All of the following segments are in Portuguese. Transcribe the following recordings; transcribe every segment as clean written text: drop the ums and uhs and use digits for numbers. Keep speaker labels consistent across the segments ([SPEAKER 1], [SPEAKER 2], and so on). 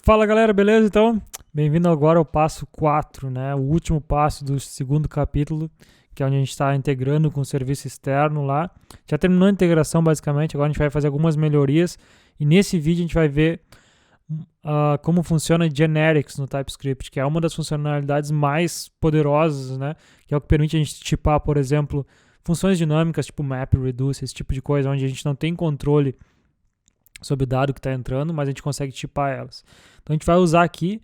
[SPEAKER 1] Fala galera, beleza? Então, bem-vindo agora ao passo 4, né? O último passo do segundo capítulo, que é onde a gente está integrando com o serviço externo lá. Já terminou a integração basicamente, agora a gente vai fazer algumas melhorias e nesse vídeo a gente vai ver como funciona generics no TypeScript, que é uma das funcionalidades mais poderosas, né? Que é o que permite a gente tipar, por exemplo, funções dinâmicas tipo map, reduce, esse tipo de coisa, onde a gente não tem controle sobre o dado que está entrando, mas a gente consegue tipar elas. Então a gente vai usar aqui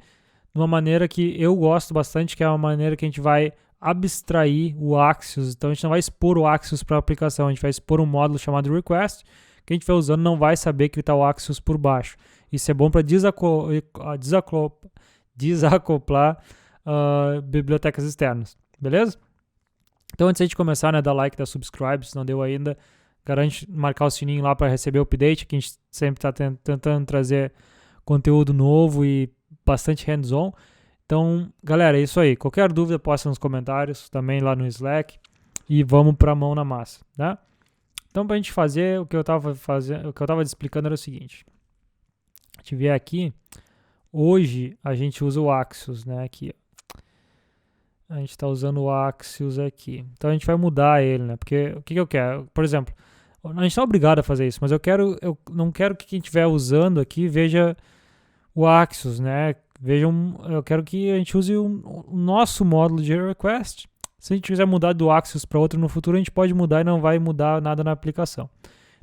[SPEAKER 1] de uma maneira que eu gosto bastante, que é uma maneira que a gente vai abstrair o Axios. Então a gente não vai expor o Axios para a aplicação, a gente vai expor um módulo chamado request, que a gente vai usando não vai saber que está o Axios por baixo. Isso é bom para desacoplar bibliotecas externas, beleza? Então antes de começar, né, dá like, dá subscribe, se não deu ainda, garante marcar o sininho lá para receber o update, que a gente sempre está tentando trazer conteúdo novo e bastante hands-on. Então, galera, é isso aí. Qualquer dúvida, posta nos comentários, também lá no Slack, e vamos para a mão na massa, né? Então, para a gente fazer, o que eu estava explicando era o seguinte. A gente vier aqui, hoje a gente usa o Axios, né, aqui, a gente está usando o Axios aqui. Então a gente vai mudar ele, né? Porque o que eu quero? Por exemplo, a gente não é obrigado a fazer isso, mas eu não quero que quem estiver usando aqui veja o Axios, né? Eu quero que a gente use o nosso módulo de request. Se a gente quiser mudar do Axios para outro no futuro, a gente pode mudar e não vai mudar nada na aplicação.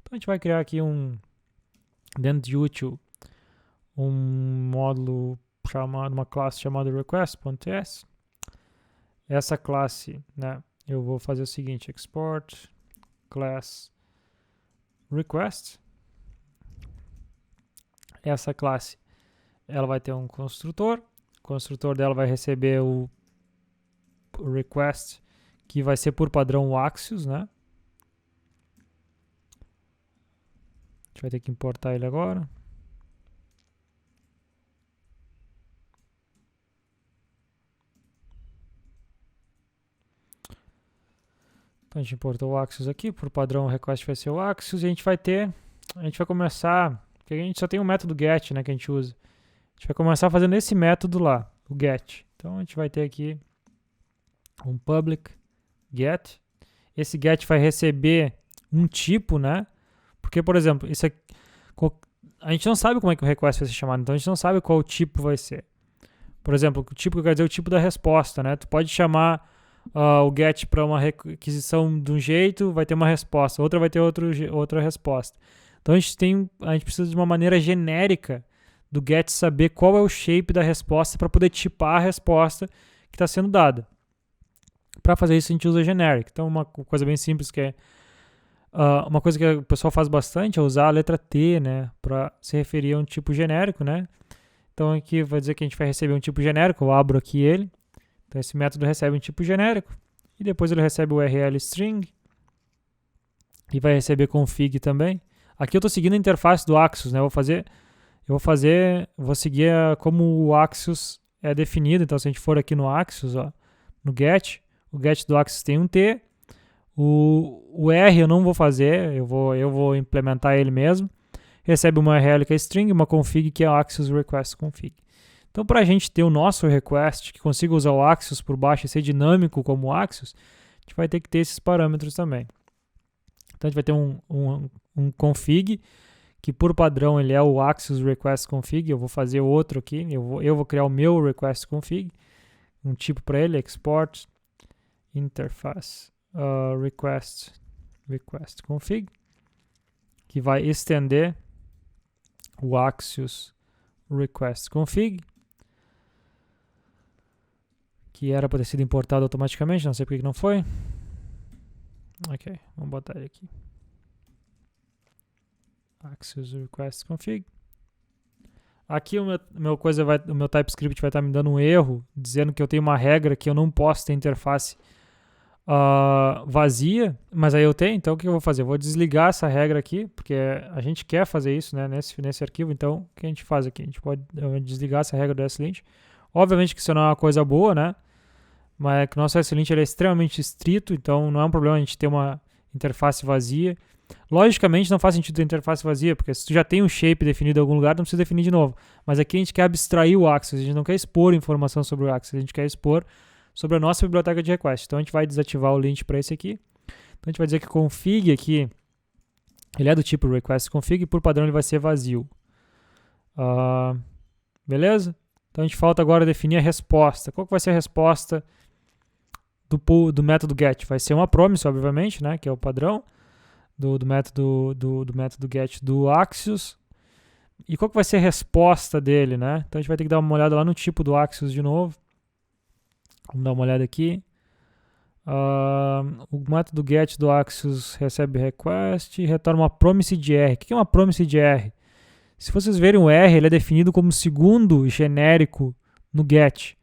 [SPEAKER 1] Então a gente vai criar aqui dentro de útil, um módulo chamado, uma classe chamada request.ts. Essa classe, né, eu vou fazer o seguinte, export class request. Essa classe, ela vai ter um construtor. O construtor dela vai receber o request, que vai ser por padrão o Axios, né? A gente vai ter que importar ele agora. Então a gente importou o Axios aqui, por padrão o request vai ser o Axios, e a gente vai começar, porque a gente só tem um método get, né, que a gente usa. A gente vai começar fazendo esse método lá, o get. Então a gente vai ter aqui um public get. Esse get vai receber um tipo, né? Porque, por exemplo, isso aqui, a gente não sabe como é que o request vai ser chamado, então a gente não sabe qual tipo vai ser. Por exemplo, o tipo que eu quero dizer é o tipo da resposta, né? Tu pode chamar o get para uma requisição de um jeito, vai ter uma resposta, outra vai ter outra resposta. Então a gente precisa de uma maneira genérica do get saber qual é o shape da resposta para poder tipar a resposta que está sendo dada. Para fazer isso a gente usa generic. Então uma coisa bem simples que é uma coisa que o pessoal faz bastante é usar a letra T, né, para se referir a um tipo genérico, né? Então aqui vai dizer que a gente vai receber um tipo genérico, eu abro aqui ele. Então esse método recebe um tipo genérico e depois ele recebe o URL string e vai receber config também. Aqui eu estou seguindo a interface do Axios, né? Vou seguir como o Axios é definido. Então se a gente for aqui no Axios, ó, no get, o get do Axios tem um T. O R eu não vou fazer, eu vou implementar ele mesmo. Recebe uma URL que é string, uma config que é o Axios request config. Então, para a gente ter o nosso request, que consiga usar o Axios por baixo e ser dinâmico como o Axios, a gente vai ter que ter esses parâmetros também. Então, a gente vai ter um config, que por padrão ele é o Axios request config. Eu vou fazer outro aqui, eu vou criar o meu request config, um tipo para ele, export interface request config, que vai estender o Axios request config, que era para ter sido importado automaticamente, não sei porque que não foi. Ok, vamos botar ele aqui. Axios request config. Aqui o meu TypeScript vai estar me dando um erro, dizendo que eu tenho uma regra que eu não posso ter interface vazia, mas aí eu tenho, então o que eu vou fazer? Eu vou desligar essa regra aqui, porque a gente quer fazer isso, né, nesse arquivo, então o que a gente faz aqui? A gente pode desligar essa regra do ESLint. Obviamente que isso não é uma coisa boa, né, mas é que o nosso ESLint ele é extremamente estrito, então não é um problema a gente ter uma interface vazia. Logicamente não faz sentido ter interface vazia, porque se tu já tem um shape definido em algum lugar, não precisa definir de novo. Mas aqui a gente quer abstrair o Axios, a gente não quer expor informação sobre o Axios, a gente quer expor sobre a nossa biblioteca de request. Então a gente vai desativar o lint para esse aqui. Então a gente vai dizer que config aqui, ele é do tipo request config, e por padrão ele vai ser vazio. Beleza? Então a gente falta agora definir a resposta. Qual que vai ser a resposta do método get? Vai ser uma promise, obviamente, né, que é o padrão do método get do Axios. E qual que vai ser a resposta dele, né? Então a gente vai ter que dar uma olhada lá no tipo do Axios de novo. Vamos dar uma olhada aqui. O método get do Axios recebe request e retorna uma promise de R. O que é uma promise de R? Se vocês verem o R, ele é definido como segundo genérico no get,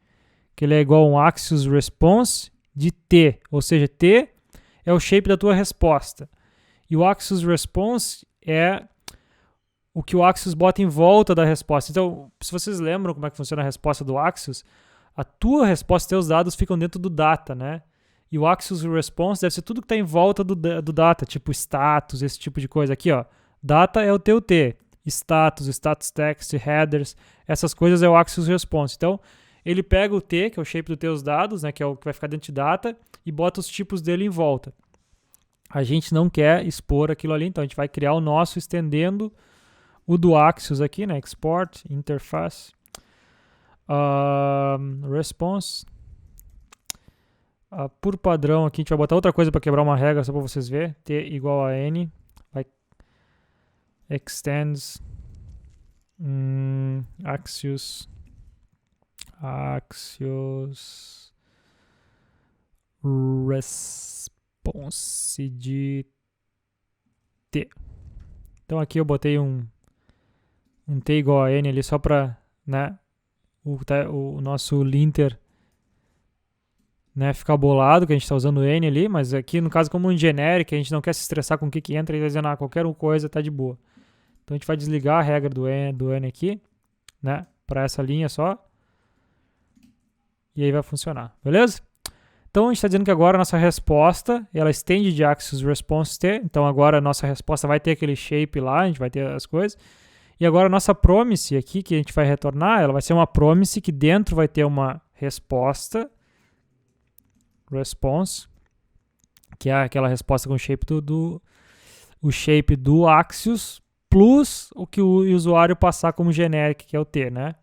[SPEAKER 1] que ele é igual a um Axios response de T, ou seja, T é o shape da tua resposta. E o Axios response é o que o Axios bota em volta da resposta. Então, se vocês lembram como é que funciona a resposta do Axios, a tua resposta e teus dados ficam dentro do data, né? E o Axios response deve ser tudo que está em volta do data, tipo status, esse tipo de coisa. Aqui, ó, data é o teu T, status text, headers, essas coisas é o Axios response. Então, ele pega o T, que é o shape dos teus dados, né, que é o que vai ficar dentro de data, e bota os tipos dele em volta. A gente não quer expor aquilo ali, então a gente vai criar o nosso estendendo o do Axios aqui, né, export, interface, response. Por padrão aqui a gente vai botar outra coisa para quebrar uma regra só para vocês verem. T igual a N. Vai extends Axios response de T. Então aqui eu botei um T igual a N ali só para, né, o nosso linter, né, ficar bolado, que a gente está usando N ali, mas aqui no caso como um genérico, a gente não quer se estressar com o que entra e tá dizendo, qualquer coisa tá de boa. Então a gente vai desligar a regra do N aqui, né, para essa linha só, e aí vai funcionar, beleza? Então a gente está dizendo que agora a nossa resposta, ela estende de Axios response T, então agora a nossa resposta vai ter aquele shape lá, a gente vai ter as coisas, e agora a nossa promise aqui, que a gente vai retornar, ela vai ser uma promise que dentro vai ter uma resposta, response, que é aquela resposta com o shape o shape do Axios plus o que o usuário passar como genérico, que é o T, né?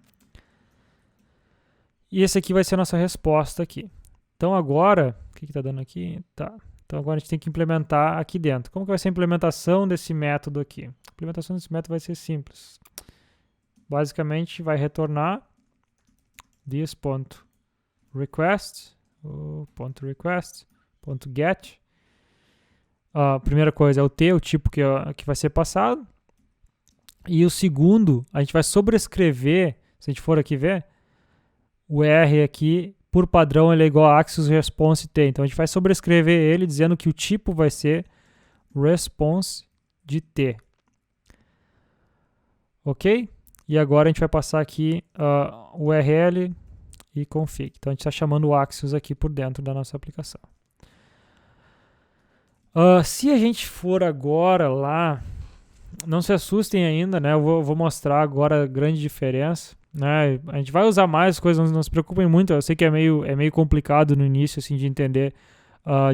[SPEAKER 1] E esse aqui vai ser a nossa resposta aqui. Então agora, o que está dando aqui? Tá. Então agora a gente tem que implementar aqui dentro. Como que vai ser a implementação desse método aqui? A implementação desse método vai ser simples. Basicamente vai retornar this.request .request.get. A primeira coisa é o T, o tipo que vai ser passado. E o segundo, a gente vai sobrescrever, se a gente for aqui ver, o R aqui, por padrão, ele é igual a Axios response T. Então a gente vai sobrescrever ele dizendo que o tipo vai ser response de T. Ok? E agora a gente vai passar aqui URL e config. Então a gente está chamando o Axios aqui por dentro da nossa aplicação. Se a gente for agora lá, não se assustem ainda, né? Eu vou mostrar agora a grande diferença, né? A gente vai usar mais coisas, não se preocupem muito. Eu sei que é meio complicado no início assim, de entender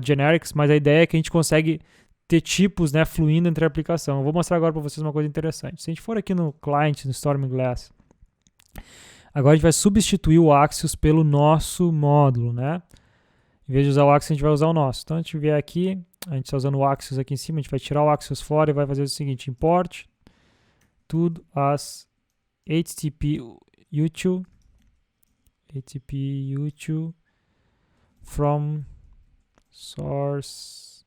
[SPEAKER 1] generics, mas a ideia é que a gente consegue ter tipos, né, fluindo entre a aplicação. Eu vou mostrar agora para vocês uma coisa interessante. Se a gente for aqui no client, no Stormglass, agora a gente vai substituir o Axios pelo nosso módulo, né? Em vez de usar o Axios, a gente vai usar o nosso. Então, a gente vier aqui, a gente está usando o Axios aqui em cima, a gente vai tirar o Axios fora e vai fazer o seguinte, import tudo as HTTP util from source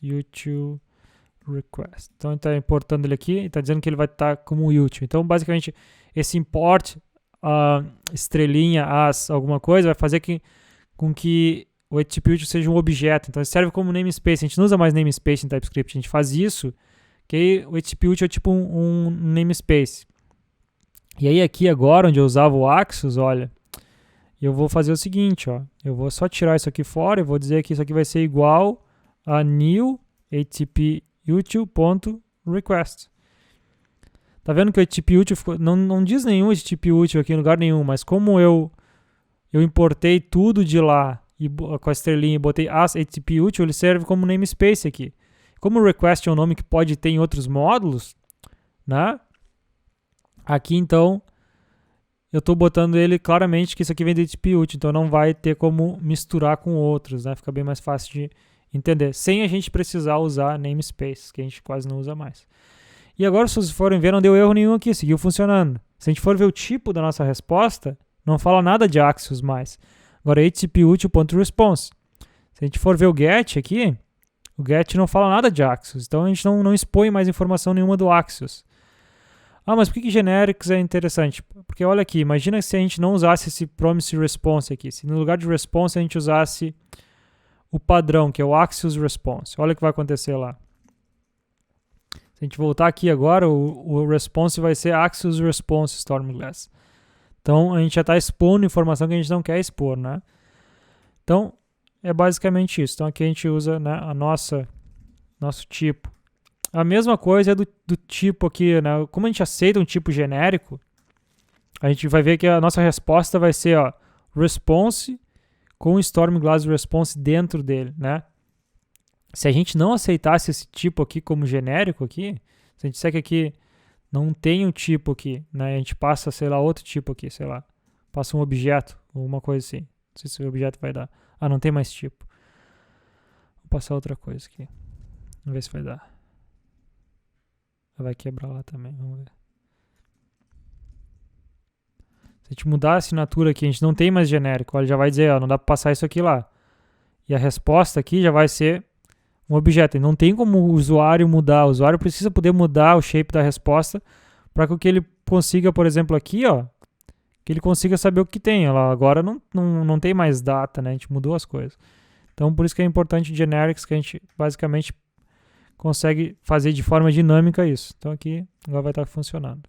[SPEAKER 1] util request. Então, a gente está importando ele aqui e está dizendo que ele vai estar como util. Então, basicamente, esse import estrelinha as alguma coisa vai fazer com que o HTTP util seja um objeto. Então, ele serve como namespace. A gente não usa mais namespace em TypeScript. A gente faz isso, que aí o HTTP util é tipo um namespace. E aí, aqui agora, onde eu usava o Axios, olha, eu vou fazer o seguinte, ó. Eu vou só tirar isso aqui fora e vou dizer que isso aqui vai ser igual a new HTTP util.request. Tá vendo que o HTTP util ficou, não diz nenhum HTTP util aqui em lugar nenhum, mas como eu importei tudo de lá e com a estrelinha e botei as HTTP util, ele serve como namespace aqui. Como o request é um nome que pode ter em outros módulos, né? Aqui então eu estou botando ele claramente que isso aqui vem do HTTP util, então não vai ter como misturar com outros, né? Fica bem mais fácil de entender, sem a gente precisar usar namespace, que a gente quase não usa mais. E agora, se vocês forem ver, não deu erro nenhum aqui, seguiu funcionando. Se a gente for ver o tipo da nossa resposta, não fala nada de Axios mais. Agora, HTTP util.response. Se a gente for ver o get aqui, o get não fala nada de Axios. Então, a gente não expõe mais informação nenhuma do Axios. Ah, mas por que generics é interessante? Porque olha aqui, imagina se a gente não usasse esse promise response aqui. Se no lugar de response a gente usasse o padrão, que é o Axios response. Olha o que vai acontecer lá. Se a gente voltar aqui agora, o response vai ser Axios response Stormglass. Então, a gente já está expondo informação que a gente não quer expor, né? Então, é basicamente isso. Então, aqui a gente usa, né, nosso tipo. A mesma coisa é do tipo aqui, né? Como a gente aceita um tipo genérico, a gente vai ver que a nossa resposta vai ser, ó, response com Stormglass response dentro dele, né? Se a gente não aceitasse esse tipo aqui como genérico aqui, se a gente disser que aqui não tem um tipo aqui, né? A gente passa, sei lá, outro tipo aqui, sei lá. Passa um objeto, ou uma coisa assim. Não sei se o objeto vai dar. Ah, não tem mais tipo. Vou passar outra coisa aqui. Vamos ver se vai dar. Vai quebrar lá também, vamos ver. Se a gente mudar a assinatura aqui, a gente não tem mais genérico. Ele já vai dizer, ó, não dá para passar isso aqui lá. E a resposta aqui já vai ser um objeto. E não tem como o usuário mudar. O usuário precisa poder mudar o shape da resposta para que ele consiga, por exemplo, aqui, ó, que ele consiga saber o que tem. Agora não tem mais data, né? A gente mudou as coisas. Então, por isso que é importante generics, que a gente basicamente consegue fazer de forma dinâmica isso. Então, aqui agora vai estar funcionando.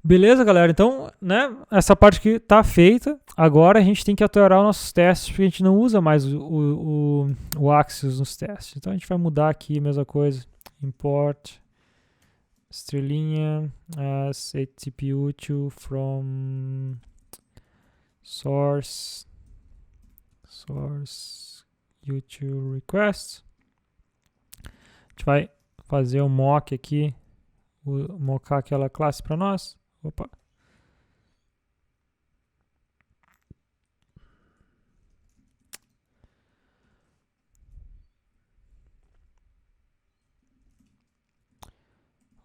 [SPEAKER 1] Beleza, galera? Então, né, essa parte aqui tá feita. Agora a gente tem que atualizar os nossos testes, porque a gente não usa mais o Axios nos testes. Então, a gente vai mudar aqui a mesma coisa. Import estrelinha as HTTP util from source util request. A gente vai fazer um mock aqui, mockar aquela classe para nós. Opa.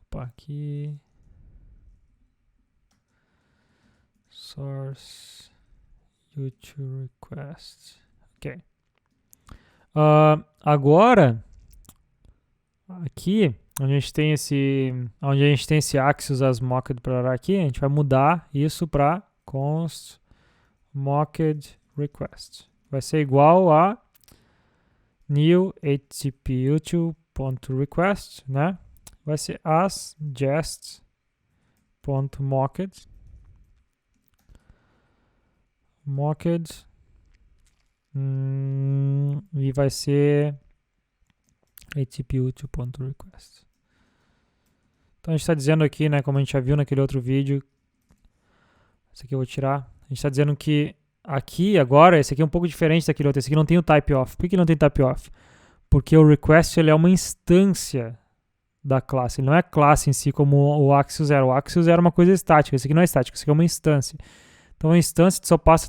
[SPEAKER 1] Opa, aqui. Source util request. Ok. Agora, aqui, onde a gente tem esse Axios as mocked para aqui, a gente vai mudar isso para const mocked request. Vai ser igual a new HTTP util.request, né? Vai ser as jest.mocked e vai ser HTTP util.request. Então a gente está dizendo aqui, né, como a gente já viu naquele outro vídeo, esse aqui eu vou tirar, a gente está dizendo que aqui agora, esse aqui é um pouco diferente daquele outro, esse aqui não tem o type off. Por que não tem type off? Porque o request ele é uma instância da classe, ele não é a classe em si como o Axios era. O Axios era uma coisa estática, esse aqui não é estático, esse aqui é uma instância. Então a instância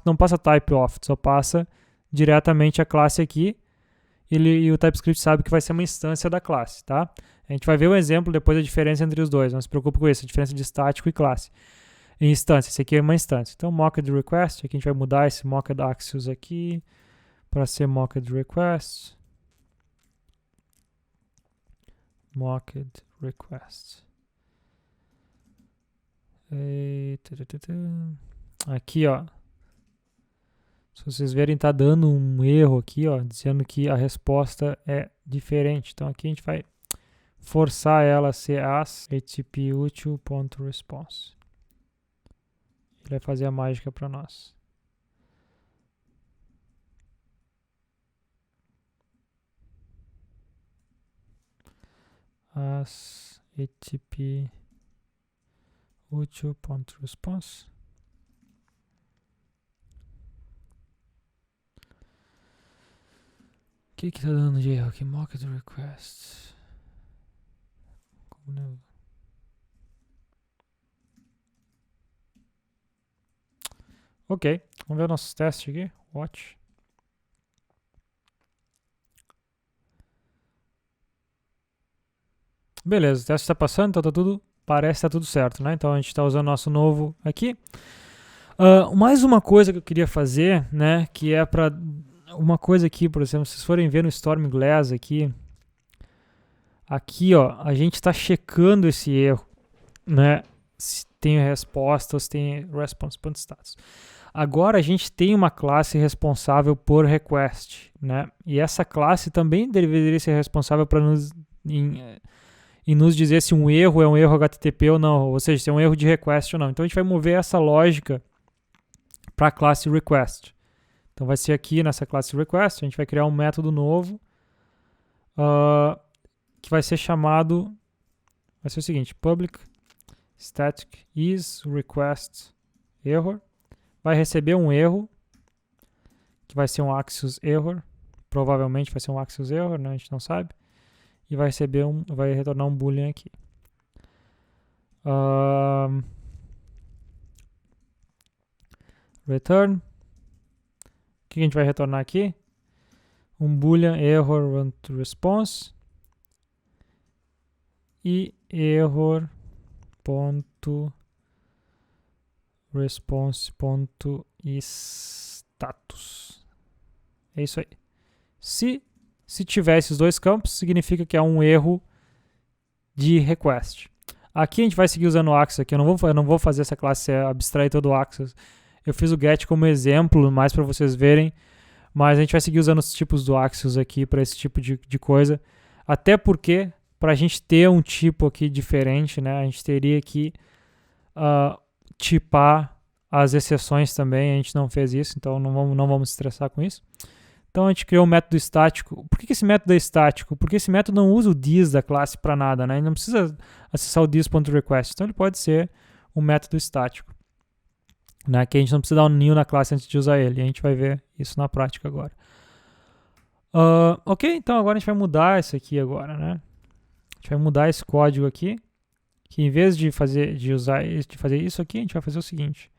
[SPEAKER 1] não passa type off, só passa diretamente a classe aqui, e o TypeScript sabe que vai ser uma instância da classe, tá? A gente vai ver um exemplo depois da diferença entre os dois, não se preocupe com isso, a diferença de estático e classe. Em instância, esse aqui é uma instância. Então, mocked request, aqui a gente vai mudar esse mocked Axios aqui para ser mocked request. Mocked request. Aqui, ó. Se vocês verem, tá dando um erro aqui, ó, dizendo que a resposta é diferente. Então, aqui a gente vai forçar ela a ser as HTTP util.response. Ele vai fazer a mágica para nós. as ATP util.response. O que tá dando de erro aqui? Mocked request. Ok, vamos ver o nosso teste aqui. Watch. Beleza, o teste está passando, então tá tudo, parece que tá tudo certo, né? Então a gente está usando o nosso novo aqui. Mais uma coisa que eu queria fazer, né? Que é para uma coisa aqui, por exemplo, se vocês forem ver no Storm Glass aqui, ó, a gente está checando esse erro, né? Se tem respostas, tem response.status. Agora a gente tem uma classe responsável por request, né? E essa classe também deveria ser responsável para nos dizer se um erro é um erro HTTP ou não, ou seja, se é um erro de request ou não. Então a gente vai mover essa lógica para a classe request. Então vai ser aqui nessa classe request, a gente vai criar um método novo que vai ser chamado, vai ser o seguinte, public static is request error, vai receber um erro, que vai ser um Axios error, provavelmente vai ser um Axios error, né? A gente não sabe, e vai retornar um boolean aqui. Return, o que a gente vai retornar aqui? Um boolean error response e error.response.status. É isso aí. Se tiver esses dois campos, significa que é um erro de request. Aqui a gente vai seguir usando o Axios aqui. Eu não vou fazer essa classe abstrair todo o Axios. Eu fiz o get como exemplo, mais para vocês verem. Mas a gente vai seguir usando os tipos do Axios aqui para esse tipo de coisa. Até porque, para a gente ter um tipo aqui diferente, né, a gente teria que tipar as exceções também. A gente não fez isso, então não vamos estressar com isso. Então a gente criou um método estático. Por que esse método é estático? Porque esse método não usa o dis da classe para nada, né? Ele não precisa acessar o dis.request. Então ele pode ser um método estático, né? Que a gente não precisa dar um new na classe antes de usar ele. A gente vai ver isso na prática agora. Ok, então agora a gente vai mudar isso aqui agora, né? A gente vai mudar esse código aqui, que em vez de fazer isso aqui, a gente vai fazer o seguinte.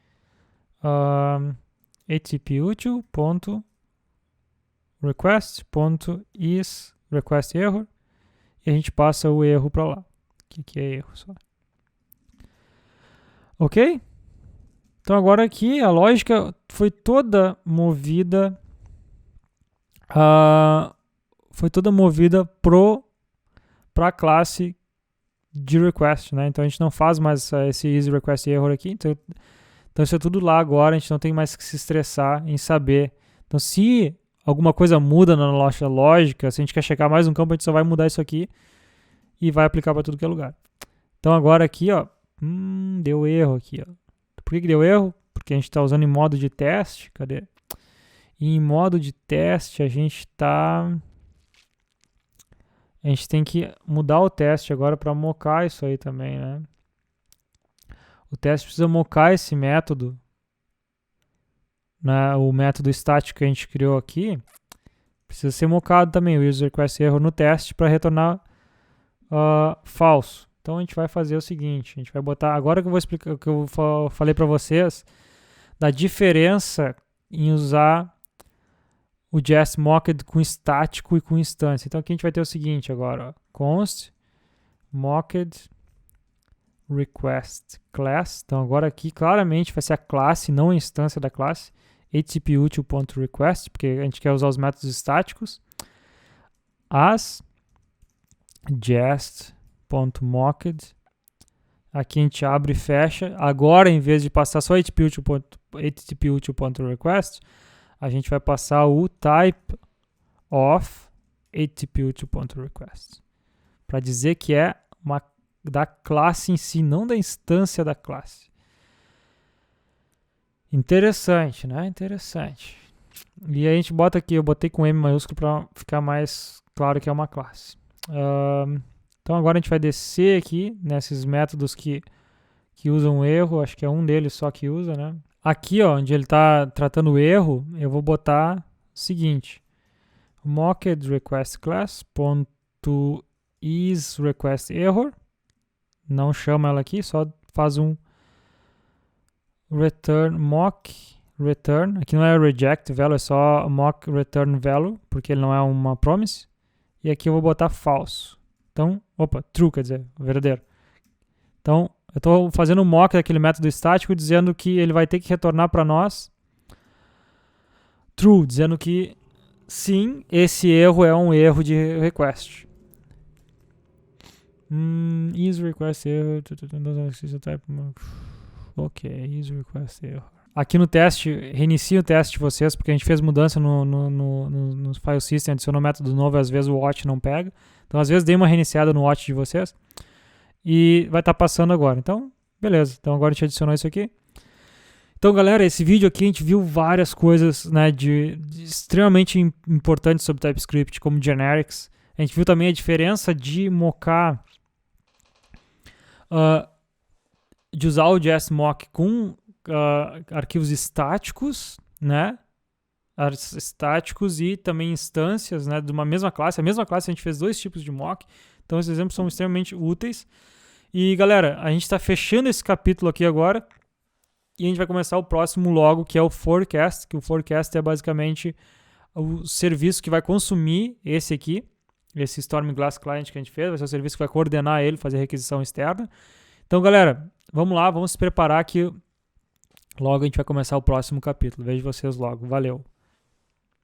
[SPEAKER 1] atputil.request.is request error, e a gente passa o erro para lá. Que é erro só. Ok? Então agora aqui a lógica foi toda movida para a classe de request, né? Então a gente não faz mais esse is request error aqui. Então isso é tudo lá agora. A gente não tem mais que se estressar em saber. Então se alguma coisa muda na nossa lógica, se a gente quer checar mais um campo, a gente só vai mudar isso aqui e vai aplicar para tudo que é lugar. Então agora aqui, ó, deu erro aqui, ó. Por que deu erro? Porque a gente está usando em modo de teste. Cadê? E em modo de teste a gente tem que mudar o teste agora para mocar isso aí também, né? O teste precisa mocar esse método, né? O método estático que a gente criou aqui precisa ser mocado também, o user request error no teste, para retornar falso. Então a gente vai fazer o seguinte, a gente vai botar, agora que eu vou explicar o que eu falei para vocês, da diferença em usar o jest mocked com estático e com instância. Então aqui a gente vai ter o seguinte agora, ó, const mocked request class. Então agora aqui claramente vai ser a classe, não a instância da classe, atputil.request, porque a gente quer usar os métodos estáticos, as jest.mocked, aqui a gente abre e fecha. Agora, em vez de passar só atputil.request, a gente vai passar o type of atputil.request, para dizer que é da classe em si, não da instância da classe. Interessante, né? Interessante. E aí a gente bota aqui, eu botei com M maiúsculo para ficar mais claro que é uma classe. Então Então agora a gente vai descer aqui nesses métodos que usam erro, acho que é um deles só que usa, né? Aqui, ó, onde ele está tratando o erro, eu vou botar o seguinte: mocked request class ponto is request error. Não chama ela aqui, só faz um return mock return. Aqui não é reject value, é só mock return value, porque ele não é uma promise. E aqui eu vou botar falso. Então, true, quer dizer, verdadeiro. Então, eu estou fazendo um mock daquele método estático dizendo que ele vai ter que retornar para nós true, dizendo que sim, esse erro é um erro de request. Is request error. Ok, is request error. Aqui no teste, reinicia o teste de vocês, porque a gente fez mudança no file system, adicionou método novo e às vezes o watch não pega. Então, às vezes, dei uma reiniciada no watch de vocês e vai estar passando agora. Então, beleza. Então, agora a gente adicionou isso aqui. Então, galera, esse vídeo aqui a gente viu várias coisas, né, de extremamente importantes sobre TypeScript, como generics. A gente viu também a diferença de mockar, de usar o JSMock com arquivos estáticos, né? Estáticos e também instâncias, né, de uma mesma classe. A mesma classe a gente fez dois tipos de mock. Então, esses exemplos são extremamente úteis. E, galera, a gente está fechando esse capítulo aqui agora. E a gente vai começar o próximo logo, que é o forecast. Que o forecast é basicamente o serviço que vai consumir esse aqui. Esse Stormglass Client que a gente fez. Vai ser o serviço que vai coordenar ele, fazer requisição externa. Então, galera, vamos lá. Vamos se preparar que logo a gente vai começar o próximo capítulo. Vejo vocês logo. Valeu!